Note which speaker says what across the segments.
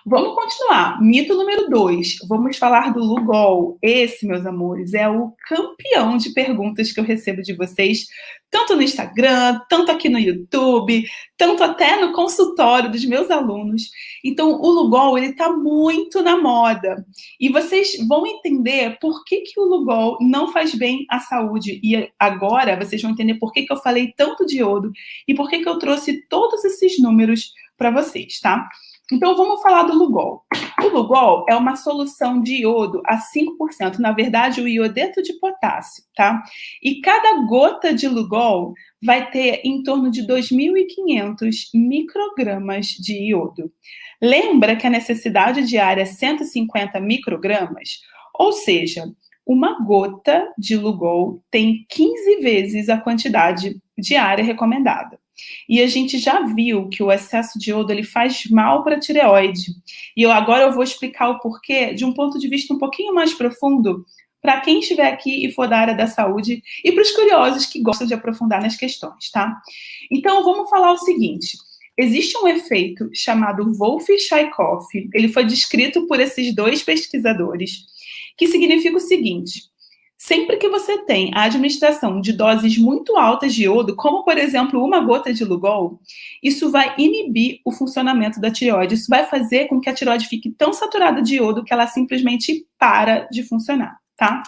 Speaker 1: Vamos continuar. Mito número 2. Vamos falar do Lugol. Esse, meus amores, é o campeão de perguntas que eu recebo de vocês, tanto no Instagram, tanto aqui no YouTube, tanto até no consultório dos meus alunos. Então, o Lugol, ele está muito na moda. E vocês vão entender por que o Lugol não faz bem à saúde. E agora, vocês vão entender por que eu falei tanto de iodo e por que eu trouxe todos esses números para vocês, tá? Então, vamos falar do Lugol. O Lugol é uma solução de iodo a 5%, na verdade, o iodeto de potássio, tá? E cada gota de Lugol vai ter em torno de 2.500 microgramas de iodo. Lembra que a necessidade diária é 150 microgramas? Ou seja, uma gota de Lugol tem 15 vezes a quantidade diária recomendada. E a gente já viu que o excesso de iodo ele faz mal para a tireoide. E agora eu vou explicar o porquê de um ponto de vista um pouquinho mais profundo para quem estiver aqui e for da área da saúde e para os curiosos que gostam de aprofundar nas questões, tá? Então, vamos falar o seguinte. Existe um efeito chamado Wolff-Chaikoff, ele foi descrito por esses dois pesquisadores, que significa o seguinte: sempre que você tem a administração de doses muito altas de iodo, como por exemplo uma gota de Lugol, isso vai inibir o funcionamento da tireoide. Isso vai fazer com que a tireoide fique tão saturada de iodo que ela simplesmente para de funcionar, tá?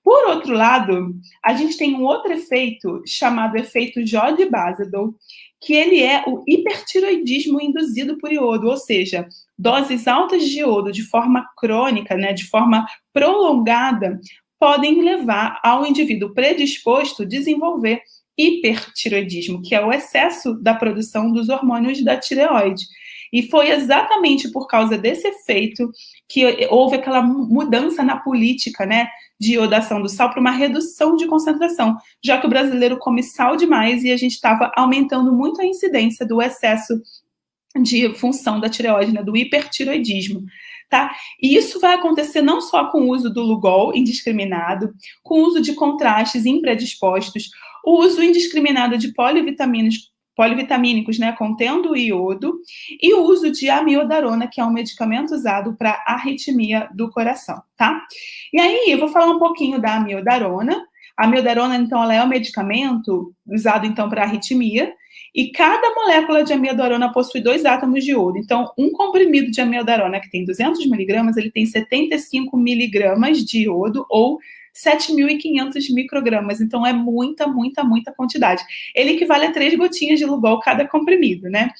Speaker 1: Por outro lado, a gente tem um outro efeito chamado efeito Jod-Basedow, que ele é o hipertiroidismo induzido por iodo, ou seja, doses altas de iodo de forma crônica, né, de forma prolongada, podem levar ao indivíduo predisposto a desenvolver hipertiroidismo, que é o excesso da produção dos hormônios da tireoide. E foi exatamente por causa desse efeito que houve aquela mudança na política, né, de iodação do sal para uma redução de concentração, já que o brasileiro come sal demais e a gente estava aumentando muito a incidência do excesso de função da tireoide, né, do hipertiroidismo, tá? E isso vai acontecer não só com o uso do Lugol indiscriminado, com o uso de contrastes impredispostos, o uso indiscriminado de polivitamínicos, né, contendo iodo, e o uso de amiodarona, que é um medicamento usado para arritmia do coração, tá? E aí, eu vou falar um pouquinho da amiodarona. A amiodarona, então, ela é um medicamento usado, então, para arritmia, e cada molécula de amiodarona possui 2 átomos de iodo. Então, um comprimido de amiodarona que tem 200 miligramas, ele tem 75 miligramas de iodo, ou 7.500 microgramas. Então, é muita, muita, muita quantidade. Ele equivale a 3 gotinhas de Lugol cada comprimido, né?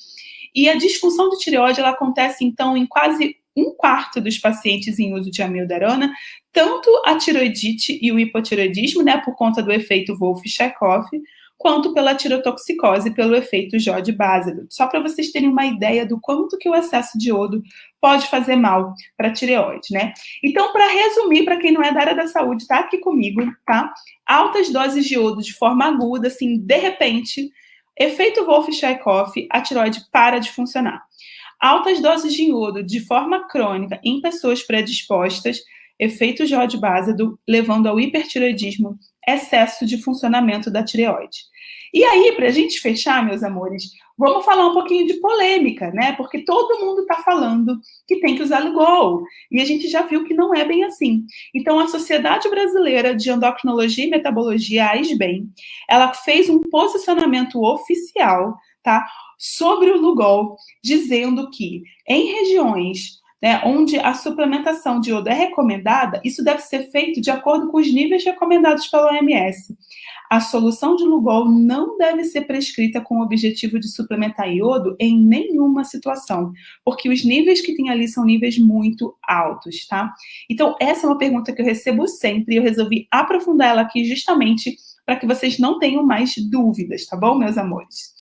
Speaker 1: E a disfunção de tireoide, ela acontece, então, em quase 1/4 dos pacientes em uso de amiodarona, tanto a tiroidite e o hipotiroidismo, né, por conta do efeito Wolff-Chaikoff, quanto pela tirotoxicose, pelo efeito Jod-Basedow. Só para vocês terem uma ideia do quanto que o excesso de iodo pode fazer mal para a tireoide, né? Então, para resumir, para quem não é da área da saúde, tá aqui comigo, tá? Altas doses de iodo de forma aguda, assim, de repente, efeito Wolff-Chaikoff, a tireoide para de funcionar. Altas doses de iodo de forma crônica em pessoas predispostas, efeito Jod-Basedow, levando ao hipertiroidismo, excesso de funcionamento da tireoide. E aí, para a gente fechar, meus amores, vamos falar um pouquinho de polêmica, né? Porque todo mundo está falando que tem que usar Lugol. E a gente já viu que não é bem assim. Então, a Sociedade Brasileira de Endocrinologia e Metabologia, a ASBEM, ela fez um posicionamento oficial, tá, sobre o Lugol, dizendo que em regiões, né, onde a suplementação de iodo é recomendada, isso deve ser feito de acordo com os níveis recomendados pela OMS. A solução de Lugol não deve ser prescrita com o objetivo de suplementar iodo em nenhuma situação, porque os níveis que tem ali são níveis muito altos, tá? Então, essa é uma pergunta que eu recebo sempre e eu resolvi aprofundar ela aqui justamente para que vocês não tenham mais dúvidas, tá bom, meus amores?